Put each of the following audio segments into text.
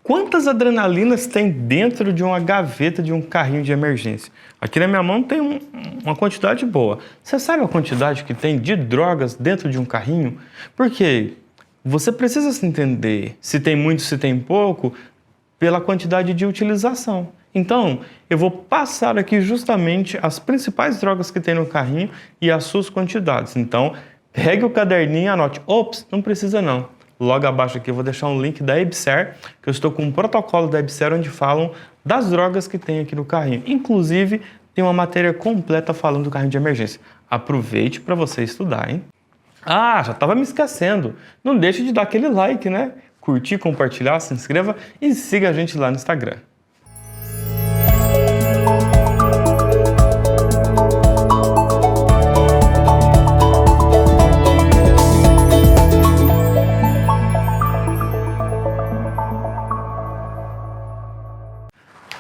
Quantas adrenalinas tem dentro de uma gaveta de um carrinho de emergência? Aqui na minha mão tem uma quantidade boa. Você sabe a quantidade que tem de drogas dentro de um carrinho? Porque você precisa se entender se tem muito, se tem pouco, pela quantidade de utilização. Então, eu vou passar aqui justamente as principais drogas que tem no carrinho e as suas quantidades. Então, pegue o caderninho e anote. Ops, não precisa não. Logo abaixo aqui eu vou deixar um link da EBSER, que eu estou com um protocolo da EBSER onde falam das drogas que tem aqui no carrinho. Inclusive, tem uma matéria completa falando do carrinho de emergência. Aproveite para você estudar, hein? Ah, já estava me esquecendo. Não deixe de dar aquele like, né? Curtir, compartilhar, se inscreva e siga a gente lá no Instagram.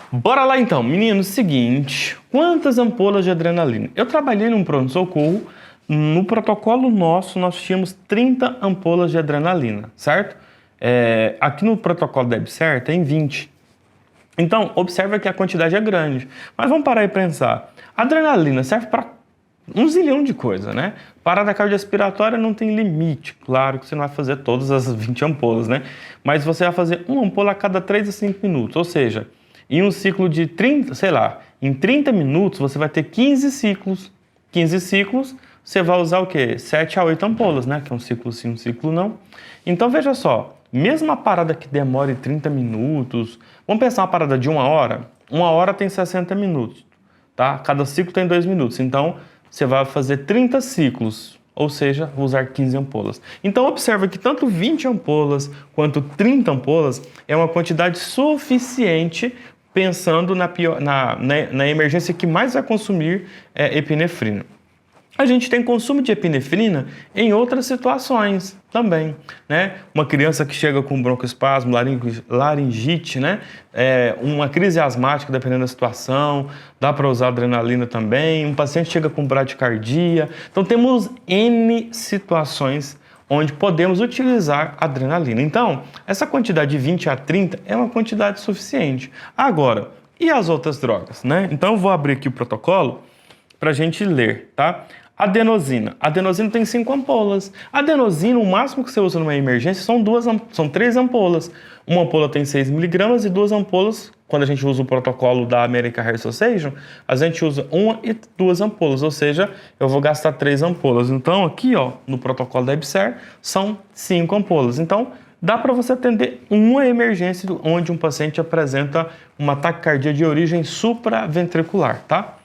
Bora lá então, meninos, seguinte, quantas ampolas de adrenalina? Eu trabalhei num pronto-socorro, no protocolo nosso nós tínhamos 30 ampolas de adrenalina, certo? Aqui no protocolo da EBSER tem 20. Então, observa que a quantidade é grande. Mas vamos parar e pensar, a adrenalina serve para um zilhão de coisas, né? Parada cardiorrespiratória não tem limite, claro que você não vai fazer todas as 20 ampolas, né? Mas você vai fazer uma ampola a cada 3 a 5 minutos, ou seja, em um ciclo de 30, sei lá, em 30 minutos você vai ter 15 ciclos. 15 ciclos, você vai usar o quê? 7 a 8 ampolas, né? Que é um ciclo sim, um ciclo não. Então veja só, mesmo a parada que demore 30 minutos, vamos pensar uma parada de 1 hora? 1 hora tem 60 minutos, tá? Cada ciclo tem 2 minutos, então você vai fazer 30 ciclos, ou seja, vou usar 15 ampolas. Então observa que tanto 20 ampolas quanto 30 ampolas é uma quantidade suficiente pensando na emergência que mais vai consumir epinefrina. A gente tem consumo de epinefrina em outras situações também, né? Uma criança que chega com broncoespasmo, laringite, né? Uma crise asmática, dependendo da situação, dá para usar adrenalina também. Um paciente chega com bradicardia. Então temos N situações onde podemos utilizar adrenalina. Então, essa quantidade de 20 a 30 é uma quantidade suficiente. Agora, e as outras drogas, né? Então eu vou abrir aqui o protocolo para a gente ler, tá? Adenosina. Adenosina tem 5 ampolas. Adenosina, o máximo que você usa numa emergência são 3 ampolas. Uma ampola tem 6 miligramas e 2 ampolas, quando a gente usa o protocolo da American Heart Association, a gente usa 1 e 2 ampolas, ou seja, eu vou gastar 3 ampolas. Então aqui, ó, no protocolo da EBSER, são 5 ampolas. Então dá para você atender uma emergência onde um paciente apresenta uma taquicardia de origem supraventricular, tá?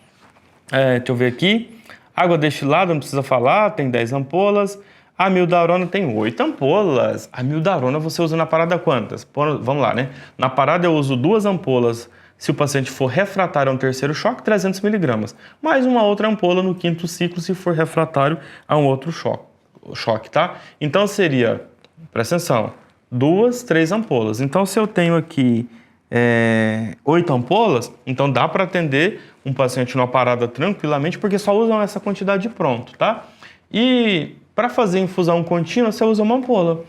Deixa eu ver aqui. Água destilada, não precisa falar, tem 10 ampolas. A amiodarona tem 8 ampolas. A amiodarona você usa na parada quantas? Vamos lá, né? Na parada eu uso 2 ampolas se o paciente for refratário a um terceiro choque, 300 miligramas. Mais uma outra ampola no 5º ciclo se for refratário a um outro choque, tá? Então seria, presta atenção, 2, 3 ampolas. Então se eu tenho aqui 8 ampolas, então dá para atender um paciente numa parada tranquilamente, porque só usam essa quantidade pronto, tá? E para fazer infusão contínua, você usa uma ampola.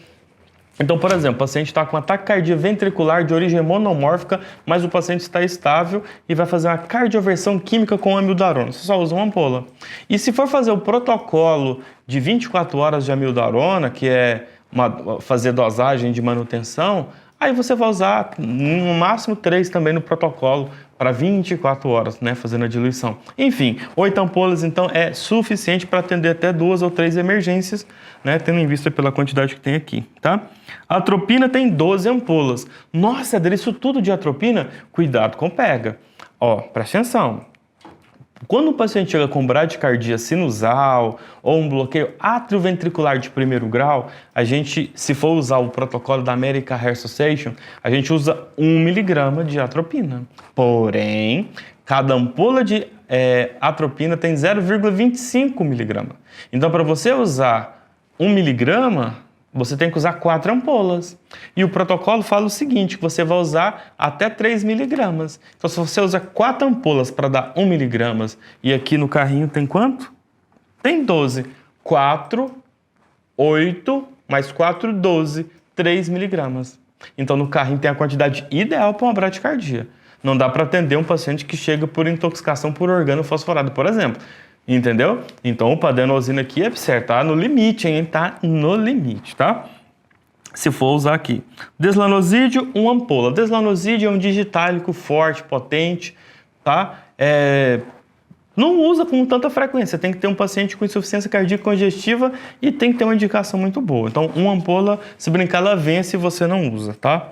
Então, por exemplo, o paciente está com ataque cardíaco ventricular de origem monomórfica, mas o paciente está estável e vai fazer uma cardioversão química com amiodarona. Você só usa uma ampola. E se for fazer o protocolo de 24 horas de amiodarona, que é fazer dosagem de manutenção, aí você vai usar no máximo 3 também no protocolo para 24 horas, né, fazendo a diluição. Enfim, 8 ampolas então é suficiente para atender até 2 ou 3 emergências, né, tendo em vista pela quantidade que tem aqui, tá? A atropina tem 12 ampolas. Nossa, Adri, isso tudo de atropina? Cuidado com pega. Ó, presta atenção. Quando o paciente chega com bradicardia sinusal ou um bloqueio atrioventricular de 1º grau, a gente, se for usar o protocolo da American Heart Association, a gente usa 1 miligrama de atropina. Porém, cada ampola de atropina tem 0,25 miligrama. Então, para você usar 1 miligrama, você tem que usar 4 ampolas. E o protocolo fala o seguinte, que você vai usar até 3 miligramas. Então, se você usa 4 ampolas para dar 1 miligramas, e aqui no carrinho tem quanto? Tem 12. 4, 8, mais 4, 12. 3 miligramas. Então, no carrinho tem a quantidade ideal para uma bradicardia. Não dá para atender um paciente que chega por intoxicação por organofosforado, por exemplo. Entendeu? Então, o adenosina aqui é certo, tá no limite, hein? Tá no limite, tá? Se for usar aqui. Deslanosídeo, uma ampola. Deslanosídeo é um digitálico forte, potente, tá? Não usa com tanta frequência, tem que ter um paciente com insuficiência cardíaca congestiva e tem que ter uma indicação muito boa. Então, uma ampola, se brincar, ela vence e você não usa, tá?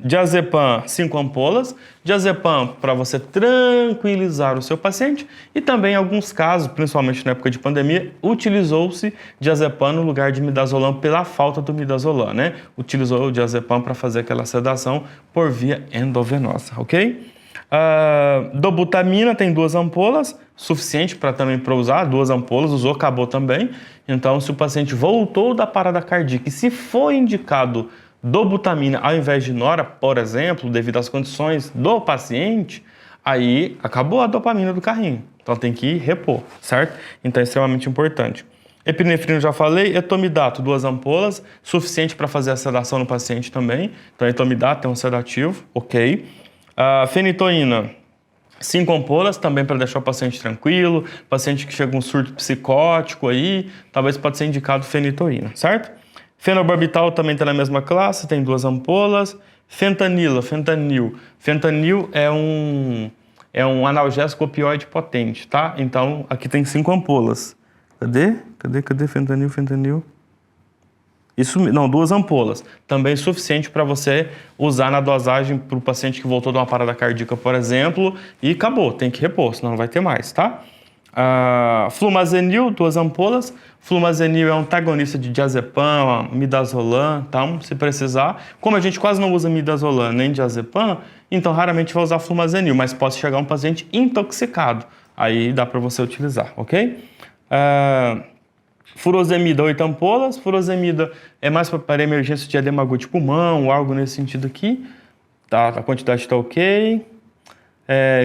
Diazepam, 5 ampolas. Diazepam para você tranquilizar o seu paciente e também em alguns casos, principalmente na época de pandemia, utilizou-se diazepam no lugar de midazolam pela falta do midazolam, né? Utilizou o diazepam para fazer aquela sedação por via endovenosa, ok? Dobutamina tem 2 ampolas, suficiente para usar, 2 ampolas, usou, acabou também. Então, se o paciente voltou da parada cardíaca e se for indicado dobutamina ao invés de nora, por exemplo, devido às condições do paciente, aí acabou a dopamina do carrinho. Então tem que repor, certo? Então é extremamente importante. Epinefrina já falei, etomidato, 2 ampolas, suficiente para fazer a sedação no paciente também. Então etomidato é um sedativo, ok. Fenitoína, 5 ampolas, também para deixar o paciente tranquilo, paciente que chega com um surto psicótico aí, talvez pode ser indicado fenitoína, certo? Fenobarbital também está na mesma classe, tem 2 ampolas. Fentanil é um analgésico opioide potente, tá? Então, aqui tem 5 ampolas. Cadê fentanil? Isso, não, 2 ampolas. Também suficiente para você usar na dosagem para o paciente que voltou de uma parada cardíaca, por exemplo, e acabou, tem que repor, senão não vai ter mais, tá? Flumazenil, 2 ampolas. Flumazenil é um antagonista de diazepam, midazolam, tá? Se precisar. Como a gente quase não usa midazolam nem diazepam, então raramente vai usar flumazenil, mas pode chegar um paciente intoxicado. Aí dá para você utilizar, ok? Furosemida, 8 ampolas. Furosemida é mais para emergência de edema agudo de pulmão ou algo nesse sentido aqui. Tá, a quantidade está ok.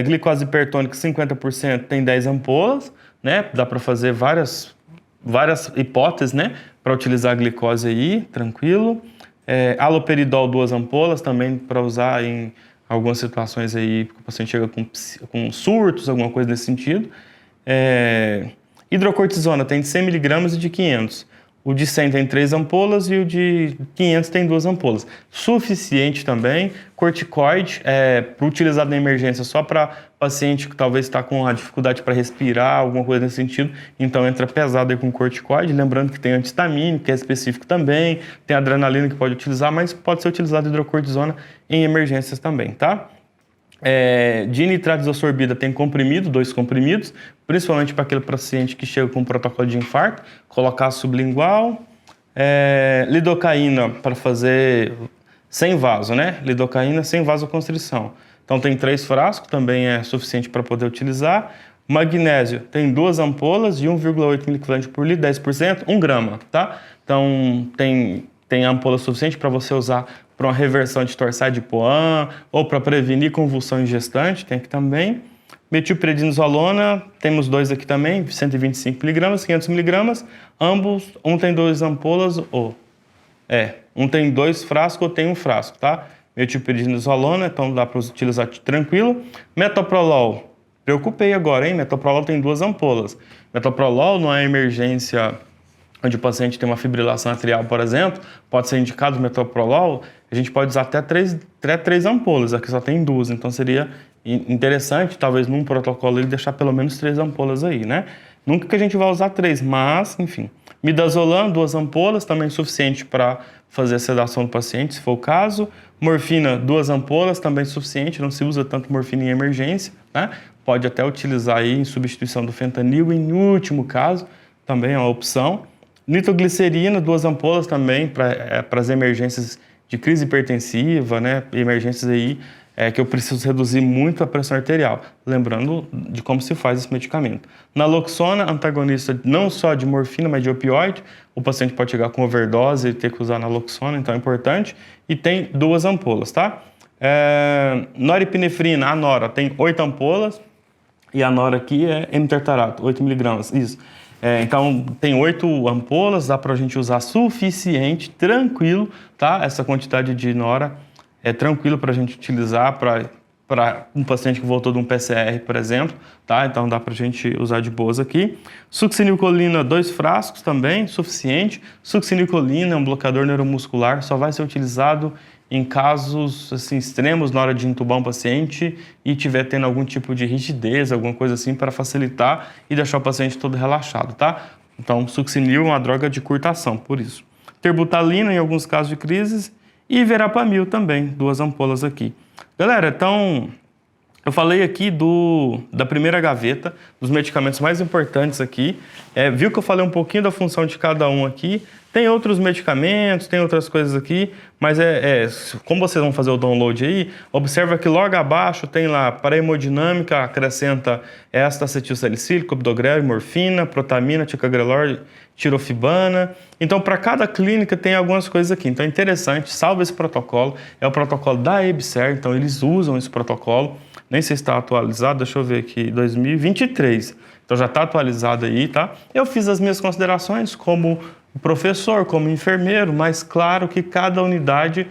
Glicose hipertônica, 50%, tem 10 ampolas, né? Dá para fazer várias hipóteses, né? Para utilizar a glicose aí, tranquilo. Haloperidol, 2 ampolas, também para usar em algumas situações aí, que o paciente chega com surtos, alguma coisa nesse sentido. Hidrocortisona tem de 100 mg e de 500. O de 100 tem 3 ampolas e o de 500 tem 2 ampolas. Suficiente também. Corticoide, para utilizar na emergência só para paciente que talvez está com a dificuldade para respirar, alguma coisa nesse sentido. Então entra pesado aí com corticoide. Lembrando que tem antihistamínico, que é específico também. Tem adrenalina que pode utilizar, mas pode ser utilizado hidrocortisona em emergências também, tá? Dinitrato desorbida tem comprimido, 2 comprimidos, principalmente para aquele paciente que chega com protocolo de infarto, colocar sublingual. Lidocaína para fazer sem vaso, né? Lidocaína sem vasoconstrição. Então tem 3 frascos, também é suficiente para poder utilizar. Magnésio tem 2 ampolas de 1,8 mg por litro, 10%, 1 grama, tá? Então tem ampola suficiente para você usar para uma reversão de torsade de Poin ou para prevenir convulsão em gestante, tem aqui também. Metilprednisolona, temos 2 aqui também, 125 mg, 500 mg, ambos, um tem 2 ampolas, um tem 2 frascos ou tem 1 frasco, tá? Metilprednisolona, então dá para utilizar tranquilo. Metoprolol, preocupei agora, hein? Metoprolol tem 2 ampolas. Metoprolol não é emergência onde o paciente tem uma fibrilação atrial, por exemplo, pode ser indicado metoprolol, a gente pode usar até 3 ampolas, aqui só tem 2, então seria interessante, talvez num protocolo, ele deixar pelo menos 3 ampolas aí, né? Nunca que a gente vai usar 3, mas, enfim. Midazolam, 2 ampolas, também suficiente para fazer a sedação do paciente, se for o caso. Morfina, 2 ampolas, também suficiente, não se usa tanto morfina em emergência, né? Pode até utilizar aí em substituição do fentanil, em último caso, também é uma opção. Nitroglicerina, 2 ampolas também para as emergências de crise hipertensiva, né? Emergências aí que eu preciso reduzir muito a pressão arterial. Lembrando de como se faz esse medicamento. Naloxona, antagonista não só de morfina, mas de opioide. O paciente pode chegar com overdose e ter que usar naloxona, então é importante. E tem 2 ampolas, tá? Norepinefrina, a nora, tem 8 ampolas. E a nora aqui é emitartarato, 8 mg, isso. Então, tem 8 ampolas, dá pra gente usar suficiente, tranquilo, tá? Essa quantidade de nora é tranquilo pra gente utilizar para um paciente que voltou de um PCR, por exemplo, tá? Então, dá pra gente usar de boas aqui. Succinilcolina, 2 frascos também, suficiente. Succinilcolina é um bloqueador neuromuscular, só vai ser utilizado em casos assim, extremos na hora de entubar um paciente e tiver tendo algum tipo de rigidez, alguma coisa assim, para facilitar e deixar o paciente todo relaxado, tá? Então, succinil é uma droga de curta ação, por isso. Terbutalina em alguns casos de crises e verapamil também, 2 ampolas aqui. Galera, então eu falei aqui da primeira gaveta, dos medicamentos mais importantes aqui. Viu que eu falei um pouquinho da função de cada um aqui. Tem outros medicamentos, tem outras coisas aqui, mas como vocês vão fazer o download aí, observa que logo abaixo tem lá, para hemodinâmica, acrescenta acetilsalicílico, clopidogrel, morfina, protamina, ticagrelor, tirofibana. Então, para cada clínica tem algumas coisas aqui. Então, é interessante, salva esse protocolo. É o protocolo da EBSER, então eles usam esse protocolo. Nem sei se está atualizado, deixa eu ver aqui, 2023. Então, já está atualizado aí, tá? Eu fiz as minhas considerações como professor, como enfermeiro, mas claro que cada unidade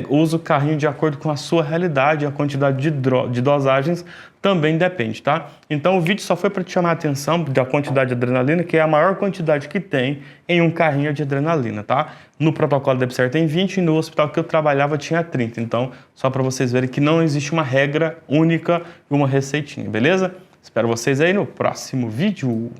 usa o carrinho de acordo com a sua realidade, a quantidade de dosagens também depende, tá? Então o vídeo só foi para te chamar a atenção da quantidade de adrenalina, que é a maior quantidade que tem em um carrinho de adrenalina, tá? No protocolo da EBSER tem 20 e no hospital que eu trabalhava tinha 30. Então, só para vocês verem que não existe uma regra única e uma receitinha, beleza? Espero vocês aí no próximo vídeo.